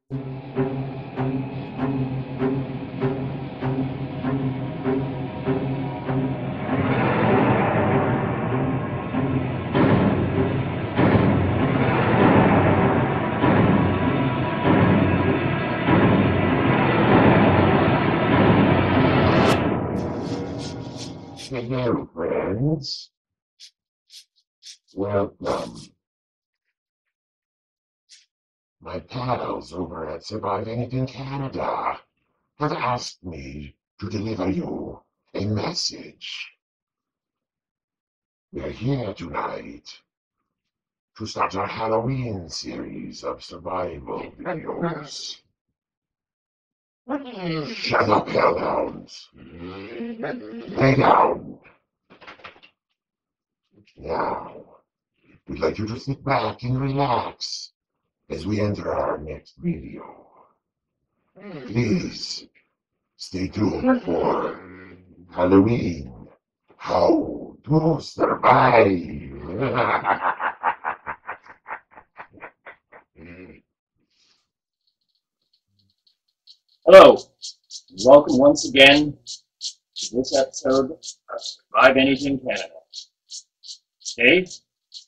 Hello, friends. Welcome. My pals over at Survive Anything Canada have asked me to deliver you a message. We're here tonight to start our Halloween series of survival videos. Shut up, hellhounds. Lay down. Now, we'd like you to sit back and relax as we enter our next video. Please stay tuned for Halloween. How to survive. Hello, and welcome once again to this episode of Survive Anything Canada. Today,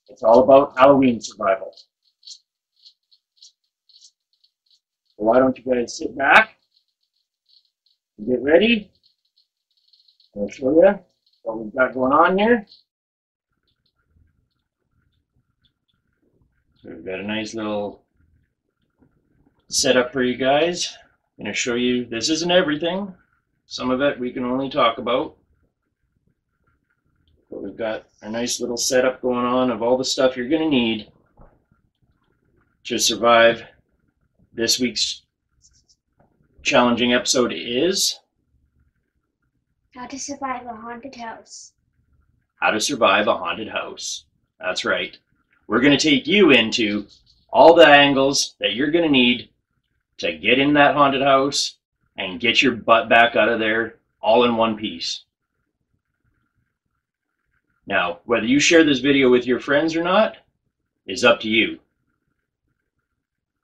it's all about Halloween survival. So why don't you guys sit back and get ready? I'll show you what we've got going on here. So we've got a nice little setup for you guys. I'm going to show you, this isn't everything. Some of it we can only talk about. But we've got a nice little setup going on of all the stuff you're going to need to survive. This week's challenging episode is How to survive a haunted house. How to survive a haunted house. That's right. We're going to take you into all the angles that you're going to need to get in that haunted house and get your butt back out of there all in one piece. Now, whether you share this video with your friends or not is up to you.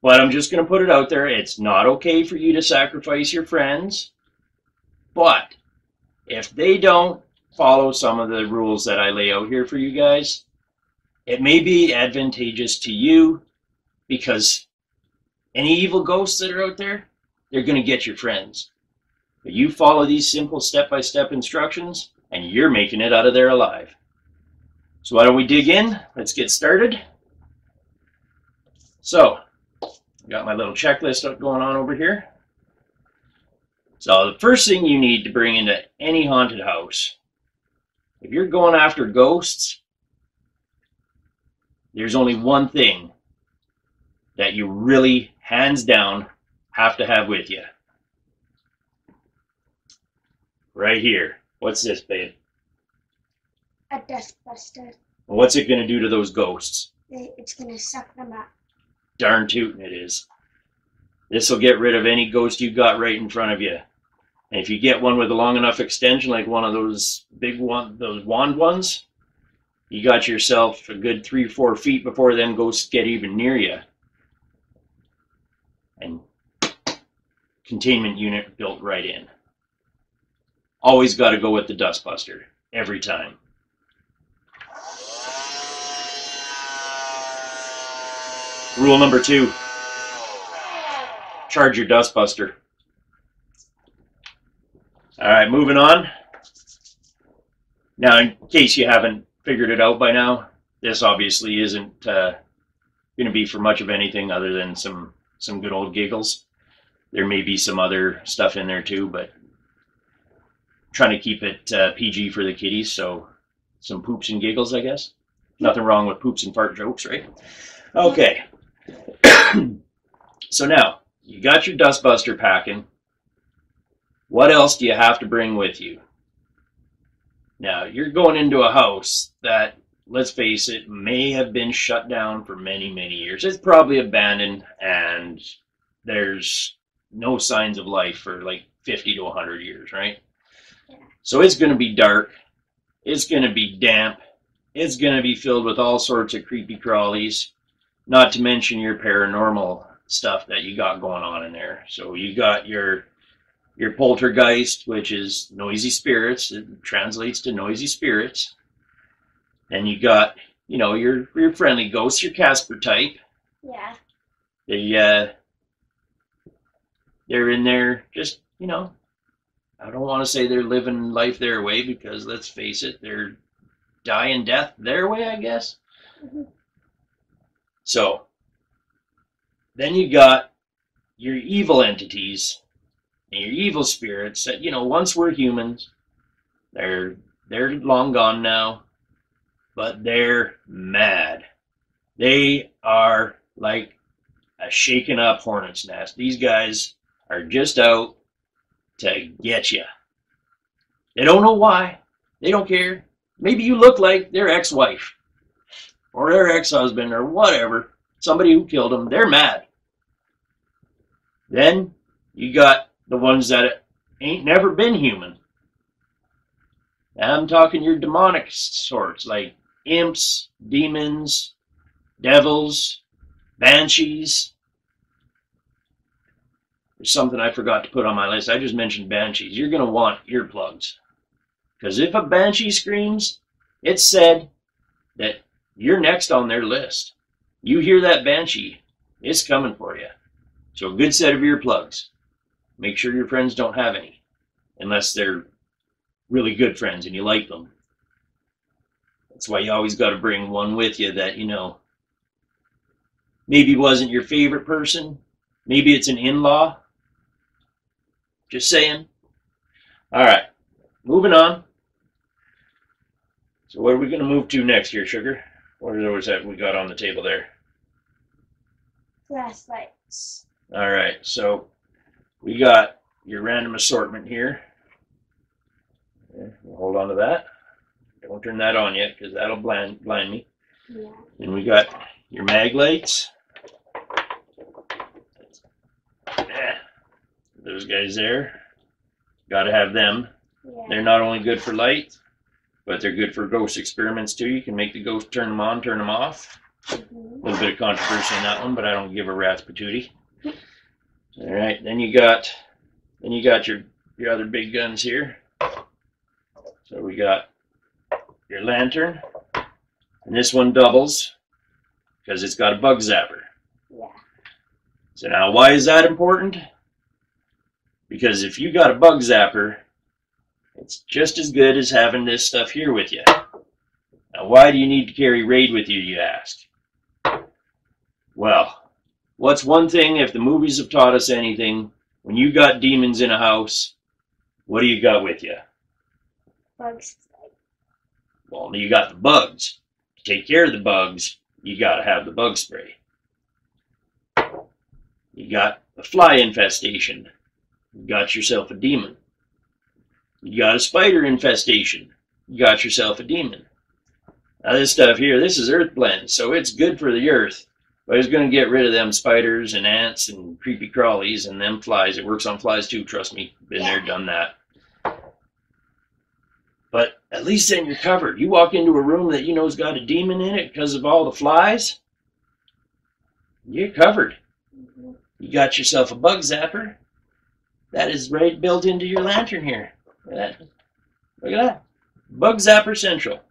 But I'm just going to put it out there. It's not okay for you to sacrifice your friends. But if they don't follow some of the rules that I lay out here for you guys, it may be advantageous to you because any evil ghosts that are out there, they're going to get your friends. But you follow these simple step-by-step instructions, and you're making it out of there alive. So why don't we dig in? Let's get started. So, I got my little checklist going on over here. So the first thing you need to bring into any haunted house, if you're going after ghosts, there's only one thing that you really, hands down, have to have with you. Right here. What's this, babe? A dustbuster. What's it going to do to those ghosts? It's going to suck them up. Darn tootin' it is. This will get rid of any ghost you got right in front of you. And if you get one with a long enough extension, like one of those big one, those wand ones, you got yourself a good 3 or 4 feet before them ghosts get even near you. And containment unit built right in. Always got to go with the dustbuster. Every time. Rule number 2. Charge your dustbuster. Alright, moving on. Now, in case you haven't figured it out by now, this obviously isn't going to be for much of anything other than some good old giggles. There may be some other stuff in there too, but I'm trying to keep it PG for the kiddies, so some poops and giggles, I guess. Nothing wrong with poops and fart jokes, right? Okay. So now, you got your dustbuster packing. What else do you have to bring with you? Now, you're going into a house that, let's face it, may have been shut down for many, many years. It's probably abandoned, and there's no signs of life for like 50 to 100 years, right? Yeah. So it's going to be dark. It's going to be damp. It's going to be filled with all sorts of creepy crawlies, not to mention your paranormal stuff that you got going on in there. So you got your poltergeist, which is noisy spirits. It translates to noisy spirits. And you got, your friendly ghosts, your Casper type. Yeah. They're in there just, I don't want to say they're living life their way, because let's face it, they're dying death their way, I guess. Mm-hmm. So then you got your evil entities and your evil spirits that, once were humans. They're long gone now, but they're mad. They are like a shaken up hornet's nest. These guys are just out to get you. They don't know why. They don't care. Maybe you look like their ex-wife or their ex-husband or whatever. Somebody who killed them. They're mad. Then you got the ones that ain't never been human. I'm talking your demonic sorts, like imps, demons, devils, banshees. There's something I forgot to put on my list. I just mentioned banshees. You're going to want earplugs. Because if a banshee screams, it's said that you're next on their list. You hear that banshee, it's coming for you. So a good set of earplugs. Make sure your friends don't have any, unless they're really good friends and you like them. That's why you always got to bring one with you that, maybe wasn't your favorite person. Maybe it's an in-law. Just saying. All right, moving on. So what are we going to move to next here, Sugar? What was that we got on the table there? Flashlights. All right, so we got your random assortment here. Okay, we'll hold on to that. Don't turn that on yet, because that'll blind me. Yeah. And we got your mag lights. Yeah. Those guys there. Got to have them. Yeah. They're not only good for light, but they're good for ghost experiments too. You can make the ghost turn them on, turn them off. Mm-hmm. A little bit of controversy in that one, but I don't give a rat's patootie. All right, then you got your other big guns here. So we got your lantern, and this one doubles because it's got a bug zapper. Yeah. So now, why is that important? Because if you got a bug zapper, it's just as good as having this stuff here with you. Now, why do you need to carry Raid with you, you ask? Well, what's one thing, if the movies have taught us anything, when you got demons in a house, what do you got with you? Bugs. Well, you got the bugs. To take care of the bugs, you got to have the bug spray. You got a fly infestation. You got yourself a demon. You got a spider infestation. You got yourself a demon. Now this stuff here, this is earth blend, so it's good for the earth. But it's going to get rid of them spiders and ants and creepy crawlies and them flies. It works on flies too, trust me. Been there, done that. But at least then you're covered. You walk into a room that you know's got a demon in it because of all the flies, you're covered. Mm-hmm. You got yourself a bug zapper. That is right built into your lantern here. Look at that. Look at that. Bug zapper central.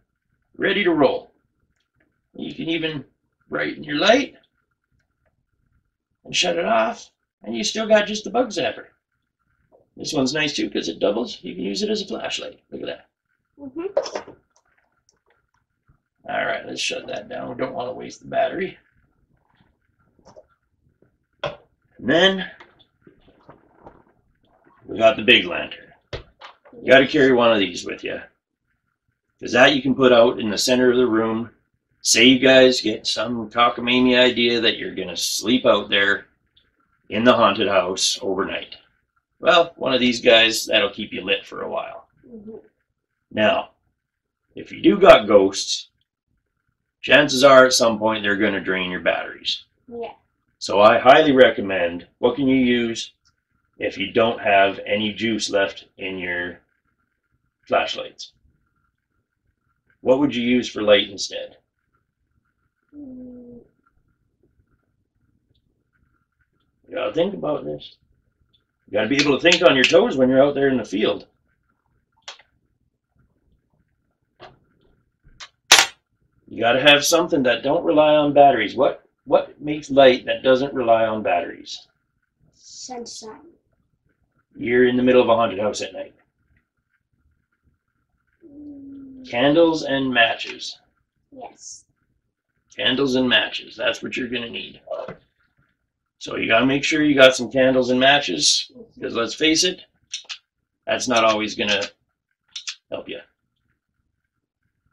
Ready to roll. You can even brighten your light and shut it off, and you still got just the bug zapper. This one's nice too because it doubles. You can use it as a flashlight. Look at that. Mm-hmm. All right, let's shut that down. We don't want to waste the battery. And then we got the big lantern. You got to carry one of these with you, because that you can put out in the center of the room. Say you guys get some cockamamie idea that you're going to sleep out there in the haunted house overnight. Well, one of these guys, that'll keep you lit for a while. Mm-hmm. Now, if you do got ghosts, chances are at some point they're going to drain your batteries. Yeah. So I highly recommend, what can you use if you don't have any juice left in your flashlights? What would you use for light instead? You gotta think about this. You gotta be able to think on your toes when you're out there in the field. You gotta have something that don't rely on batteries. What makes light that doesn't rely on batteries? Sunshine. You're in the middle of a haunted house at night. Candles and matches. Yes. Candles and matches. That's what you're gonna need. So you gotta make sure you got some candles and matches, because let's face it, that's not always gonna help you.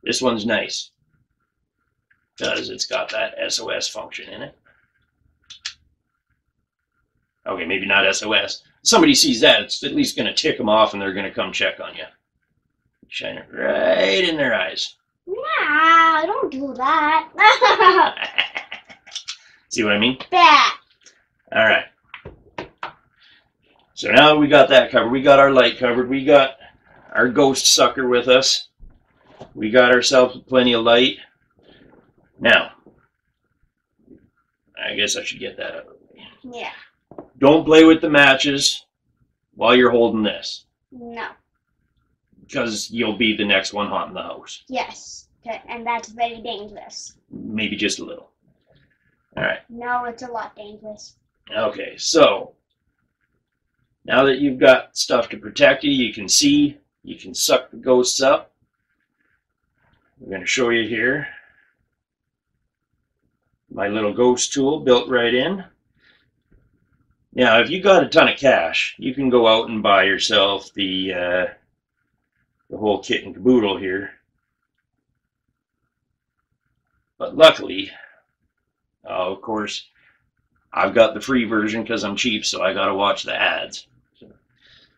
This one's nice because it's got that SOS function in it. Okay, maybe not SOS. Somebody sees that, it's at least gonna tick them off and they're gonna come check on you. Shine it right in their eyes. Nah, don't do that. See what I mean? Bad. All right. So now we got that covered. We got our light covered. We got our ghost sucker with us. We got ourselves plenty of light. Now, I guess I should get that out of the way. Yeah. Don't play with the matches while you're holding this, No. because you'll be the next one haunting the house. Yes. And that's very dangerous. Maybe just a little. All right. No, it's a lot dangerous. Okay, so now that you've got stuff to protect you, you can see, you can suck the ghosts up. I'm going to show you here my little ghost tool built right in. Now, if you got a ton of cash, you can go out and buy yourself the whole kit and caboodle here. But luckily, of course, I've got the free version because I'm cheap, so I got to watch the ads. So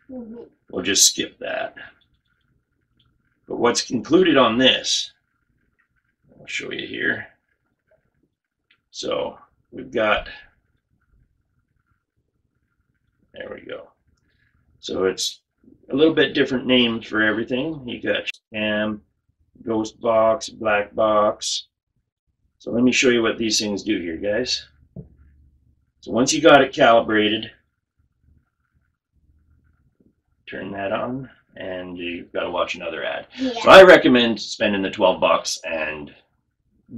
we'll just skip that. But what's included on this, I'll show you here. So we've got, there we go. So it's a little bit different names for everything. You got cam, ghost box, black box. So let me show you what these things do here, guys. So once you got it calibrated, turn that on, and you've got to watch another ad. Yeah. So I recommend spending the $12 and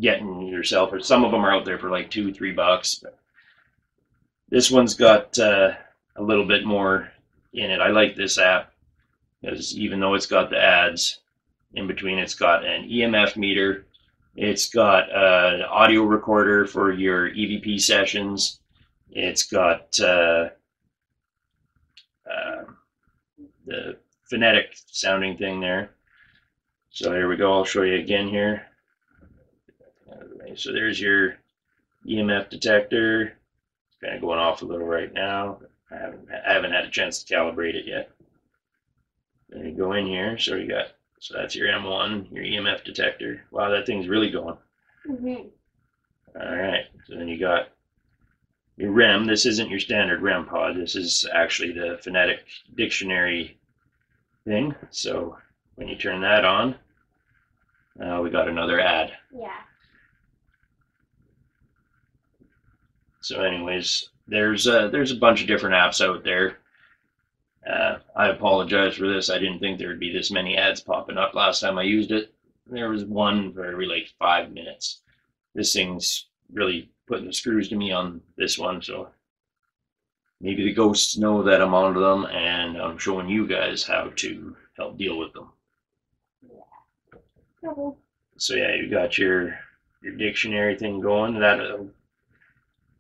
getting yourself, or some of them are out there for like $2-3. But this one's got a little bit more in it. I like this app because even though it's got the ads in between, it's got an EMF meter. It's got an audio recorder for your EVP sessions. It's got the phonetic sounding thing there. So here we go. I'll show you again here. So there's your EMF detector. It's kind of going off a little right now. I haven't had a chance to calibrate it yet. Then you go in here. So you got, so that's your M1, your EMF detector. Wow, that thing's really going. All right. So then you got your REM. This isn't your standard REM pod. This is actually the phonetic dictionary thing. So when you turn that on, we got another ad. Yeah. So anyways, there's a bunch of different apps out there. I apologize for this. I didn't think there would be this many ads popping up last time I used it. There was one for every like 5 minutes. This thing's really putting the screws to me on this one, so maybe the ghosts know that I'm onto them, and I'm showing you guys how to help deal with them. Yeah. So yeah, you got your dictionary thing going. That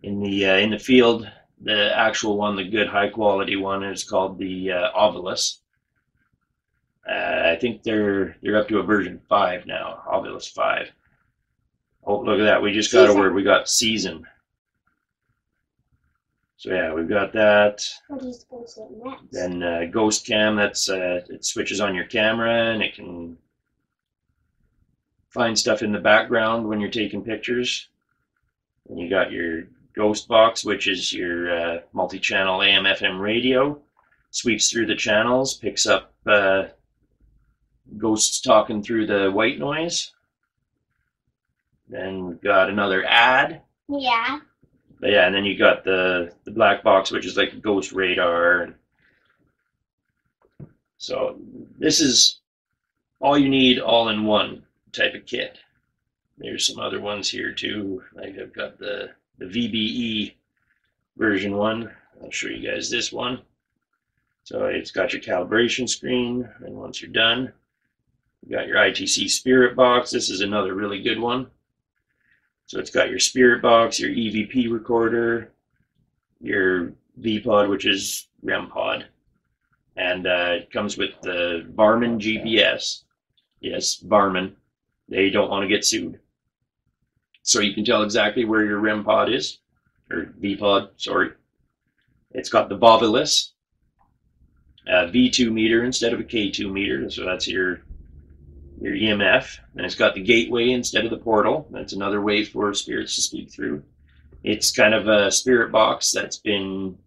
in the field, the actual one, the good high quality one, is called the Ovilus. I think they're up to a version 5 now, Ovilus 5. Oh, look at that. We just got a word. We got season. So yeah, we've got that. What is going to say next? Then Ghost Cam, that's it switches on your camera and it can find stuff in the background when you're taking pictures. And you got your Ghost Box, which is your multi-channel AM/FM radio. Sweeps through the channels, picks up ghosts talking through the white noise. Then we've got another ad. Yeah. But yeah, and then you got the black box, which is like a ghost radar. So this is all you need all in one type of kit. There's some other ones here too. Like I've got the VBE version one. I'll show you guys this one. So it's got your calibration screen, and once you're done, you got your ITC Spirit box. This is another really good one. So it's got your Spirit box, your EVP recorder, your VPod, which is REM pod, and it comes with the Barman GPS. Yes, Barman. They don't want to get sued. So you can tell exactly where your REM pod is, or VPod, sorry. It's got the Bovilis V2 meter instead of a K2 meter, so that's your EMF. And it's got the gateway instead of the portal. That's another way for spirits to speak through. It's kind of a spirit box that's been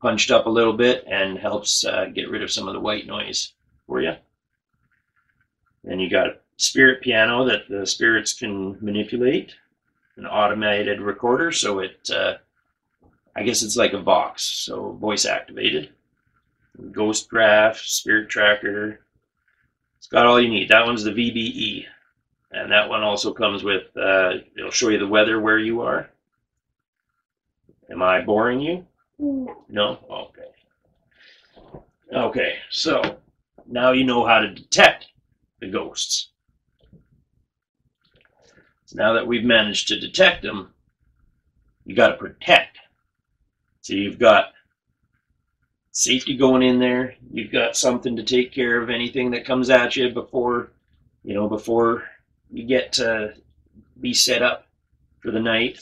punched up a little bit and helps get rid of some of the white noise for you. Then you got a spirit piano that the spirits can manipulate, an automated recorder, so it, I guess it's like a Vox, so voice activated. Ghost graph, spirit tracker. It's got all you need. That one's the VBE. And that one also comes with, it'll show you the weather where you are. Am I boring you? No. No? Okay. Okay, so now you know how to detect the ghosts. So now that we've managed to detect them, you got to protect. So you've got safety going in there. You've got something to take care of anything that comes at you before you get to be set up for the night.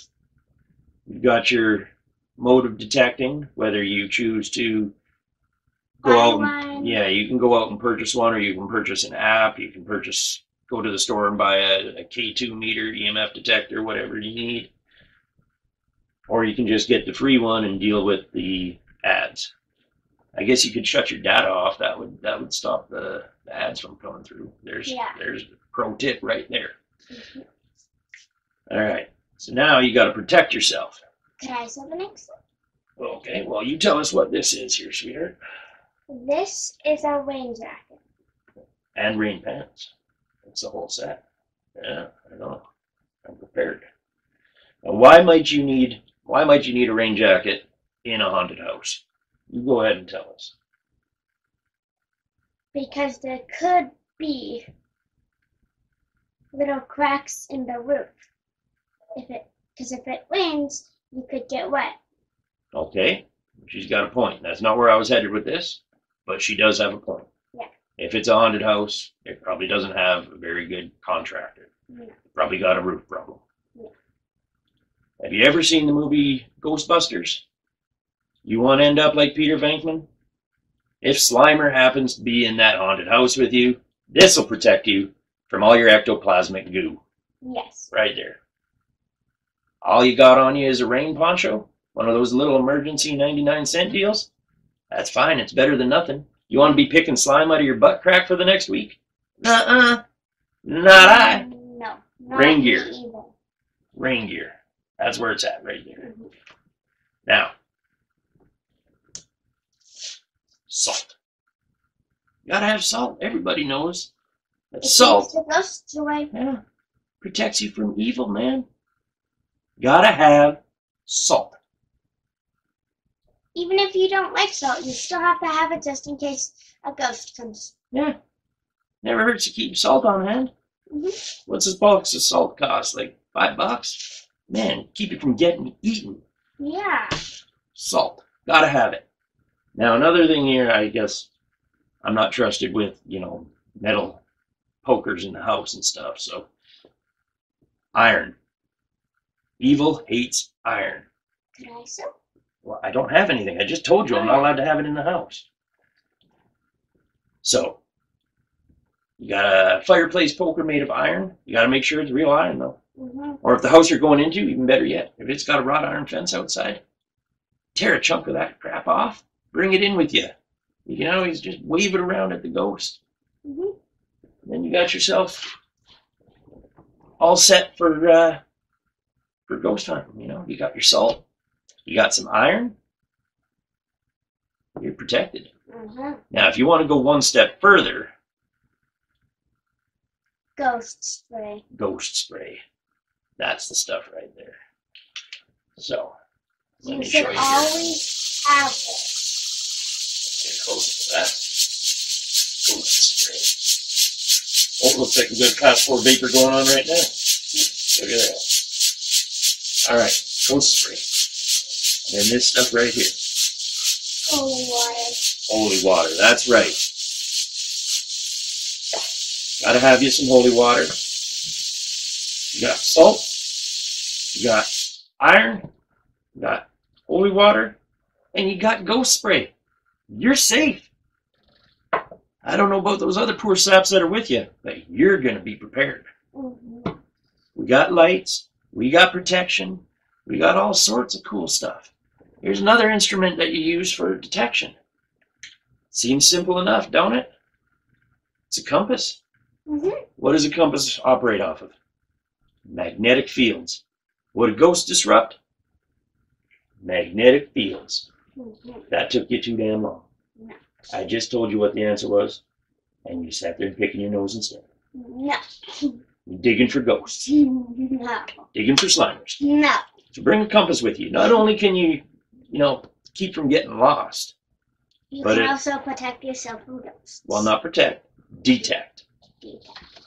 You've got your mode of detecting, whether you choose to go out and, yeah, you can go out and purchase one, or you can purchase an app. You can go to the store and buy a K2 meter EMF detector, whatever you need. Or you can just get the free one and deal with the ads. I guess you could shut your data off. That would stop the ads from coming through. There's the pro tip right there. Mm-hmm. All right. So now you got to protect yourself. Can I have an example? Okay. Well, you tell us what this is here, sweetheart. This is a rain jacket. And rain pants. It's the whole set. Yeah, I know. I'm prepared. Now, why might you need a rain jacket in a haunted house? You go ahead and tell us. Because there could be little cracks in the roof. Because if it rains, you could get wet. Okay, she's got a point. That's not where I was headed with this, but she does have a point. Yeah. If it's a haunted house, it probably doesn't have a very good contractor. Yeah. Probably got a roof problem. Yeah. Have you ever seen the movie Ghostbusters? You want to end up like Peter Venkman? If Slimer happens to be in that haunted house with you, this will protect you from all your ectoplasmic goo. Yes. Right there. All you got on you is a rain poncho? One of those little emergency 99-cent deals? That's fine. It's better than nothing. You want to be picking slime out of your butt crack for the next week? Not I. No. Rain gear. Rain gear. That's where it's at right there. Mm-hmm. Now, salt. You gotta have salt. Everybody knows that salt. Yeah, protects you from evil, man. Gotta have salt. Even if you don't like salt, you still have to have it just in case a ghost comes. Yeah. Never hurts to keep salt on hand. Mm-hmm. What's a box of salt cost? Like $5? Man, keep it from getting eaten. Yeah. Salt. Gotta have it. Now, another thing here, I guess I'm not trusted with, metal pokers in the house and stuff, so iron. Evil hates iron. Can I so? Well, I don't have anything. I just told you I'm not allowed to have it in the house. So, you got a fireplace poker made of iron. You got to make sure it's real iron, though. Mm-hmm. Or if the house you're going into, even better yet, if it's got a wrought iron fence outside, tear a chunk of that crap off. Bring it in with you. You can always just wave it around at the ghost. Mm-hmm. Then you got yourself all set for ghost hunting. You got your salt, You got some iron, you're protected. Uh-huh. Now, if you want to go one step further, Ghost spray. ghost spray. That's the stuff right there. So, let You me show should you here. always have it. Get close to that. Ghost spray. Oh, it looks like we've got passport vapor going on right now. Look at that. All right, ghost spray. And then this stuff right here. Holy water. Holy water, that's right. Gotta have you some holy water. You got salt, you got iron, you got holy water, and you got ghost spray. You're safe. I don't know about those other poor saps that are with you, but you're gonna be prepared. Mm-hmm. We got lights, we got protection, we got all sorts of cool stuff. Here's another instrument that you use for detection. Seems simple enough, don't it? It's a compass. Mm-hmm. What does a compass operate off of? Magnetic fields. Would a ghost disrupt? Magnetic fields. Mm-hmm. That took you too damn long. No. I just told you what the answer was, and you sat there picking your nose instead. No. You're digging for ghosts, No. digging for slimers. No. So bring a compass with you. Not only can you, keep from getting lost. You But can it- also protect yourself from ghosts. Well, not protect, detect. Detect.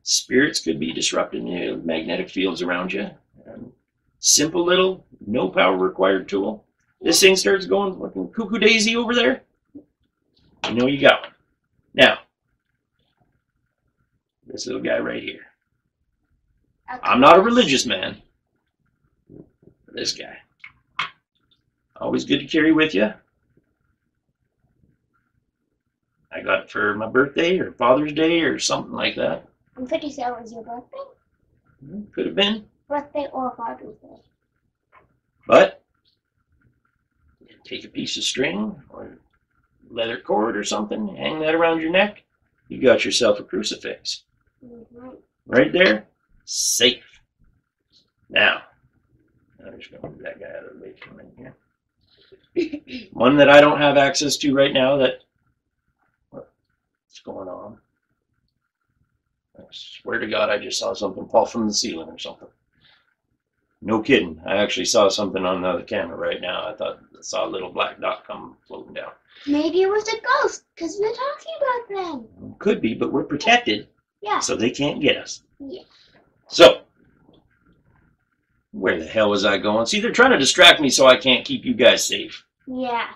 Spirits could be disrupting the magnetic fields around you. Simple little, no power required tool. This thing starts going looking cuckoo daisy over there. You know you got one. Now, this little guy right here. Okay. I'm not a religious man. This guy. Always good to carry with you. I got it for my birthday or Father's Day or something like that. I'm pretty sure it was your birthday. Could have been. Birthday or Father's Day. But take a piece of string or leather cord or something, hang that around your neck. You got yourself a crucifix. Mm-hmm. Right there, safe. Now, I'm just going to move that guy out of the way for a minute here. One that I don't have access to right now that, what's going on? I swear to God, I just saw something fall from the ceiling or something. No kidding. I actually saw something on the camera right now. I saw a little black dot come floating down. Maybe it was a ghost, because we're talking about them. Could be, but we're protected, Yeah. so they can't get us. Yeah. So, where the hell was I going? See, they're trying to distract me so I can't keep you guys safe. Yeah.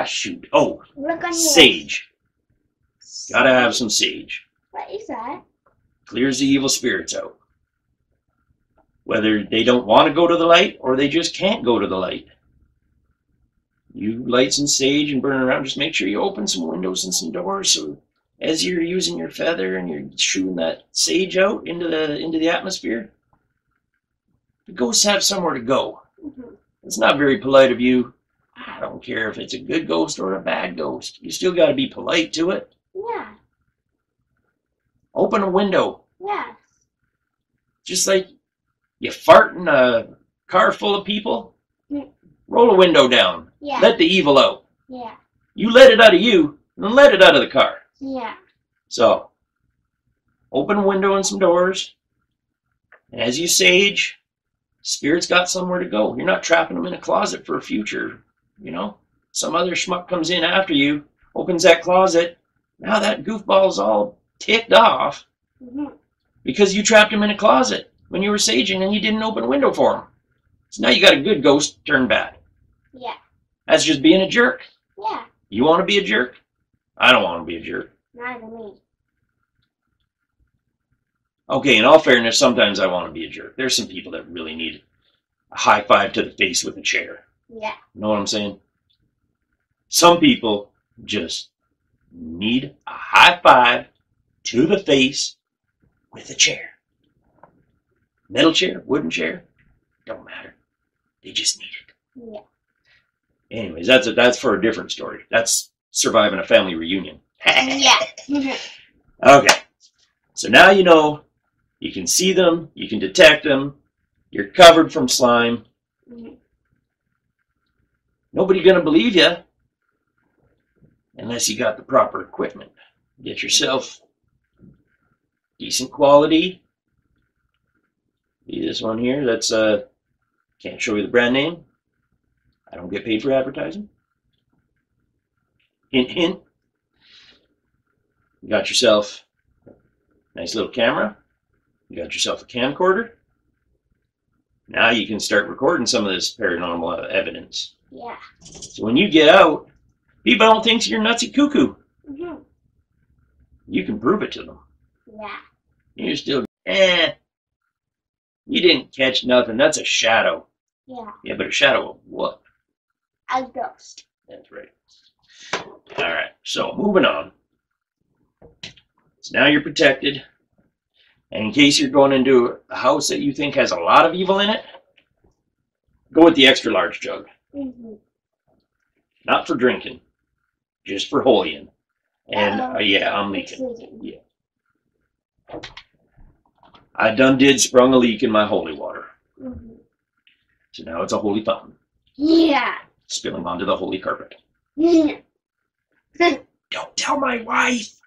Shoot. Oh, Look on your sage. Gotta have some sage. What is that? Clears the evil spirits out. Whether they don't want to go to the light or they just can't go to the light. You light some sage and burn around. Just make sure you open some windows and some doors so as you're using your feather and you're shooting that sage out into the atmosphere, the ghosts have somewhere to go. Mm-hmm. It's not very polite of you. I don't care if it's a good ghost or a bad ghost. You still got to be polite to it. Yeah. Open a window. Yeah. Just like you fart in a car full of people. Mm. Roll a window down. Yeah. Let the evil out. Yeah. You let it out of you, and then let it out of the car. Yeah. So, open a window and some doors. And as you sage, spirit's got somewhere to go. You're not trapping them in a closet for a future, Some other schmuck comes in after you, opens that closet. Now that goofball's all ticked off Mm-hmm. because you trapped him in a closet when you were saging and you didn't open a window for him. So now you got a good ghost turned bad. Yeah. That's just being a jerk. Yeah. You want to be a jerk? I don't want to be a jerk. Neither me. Okay, in all fairness, sometimes I want to be a jerk. There's some people that really need a high five to the face with a chair. Yeah. You know what I'm saying? Some people just need a high five to the face with a chair. Metal chair, wooden chair, don't matter. They just need it. Yeah. Anyways, that's for a different story. That's surviving a family reunion. Yeah. Okay. So now you know you can see them, you can detect them, You're covered from slime. Mhm. Nobody gonna believe you unless you got the proper equipment. Get yourself decent quality. See this one here? That's can't show you the brand name. I don't get paid for advertising. Hint, hint. You got yourself a nice little camera. You got yourself a camcorder. Now you can start recording some of this paranormal evidence. Yeah. So when you get out, people don't think you're nutsy cuckoo. Mhm. You can prove it to them. Yeah. You're still, you didn't catch nothing. That's a shadow. Yeah. Yeah, but a shadow of what? A ghost. That's right. All right, so moving on. So now you're protected. And in case you're going into a house that you think has a lot of evil in it, go with the extra large jug. Mhm. Not for drinking, just for holying. And yeah, I'm It's leaking. leaking. I did sprung a leak in my holy water. Mhm. So now it's a holy fountain, Yeah. spilling onto the holy carpet. Yeah. Don't tell my wife.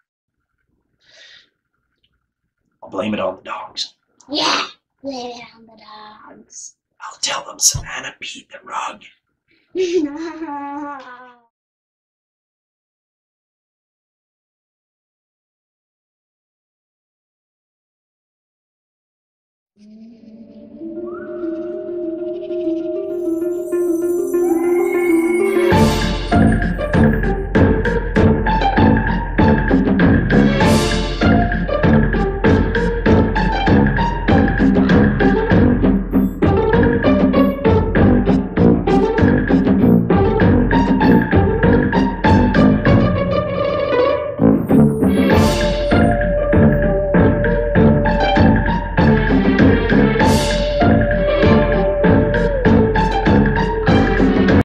I'll blame it on the dogs. Yeah. Lay down the dogs. I'll tell them Savannah beat the rug.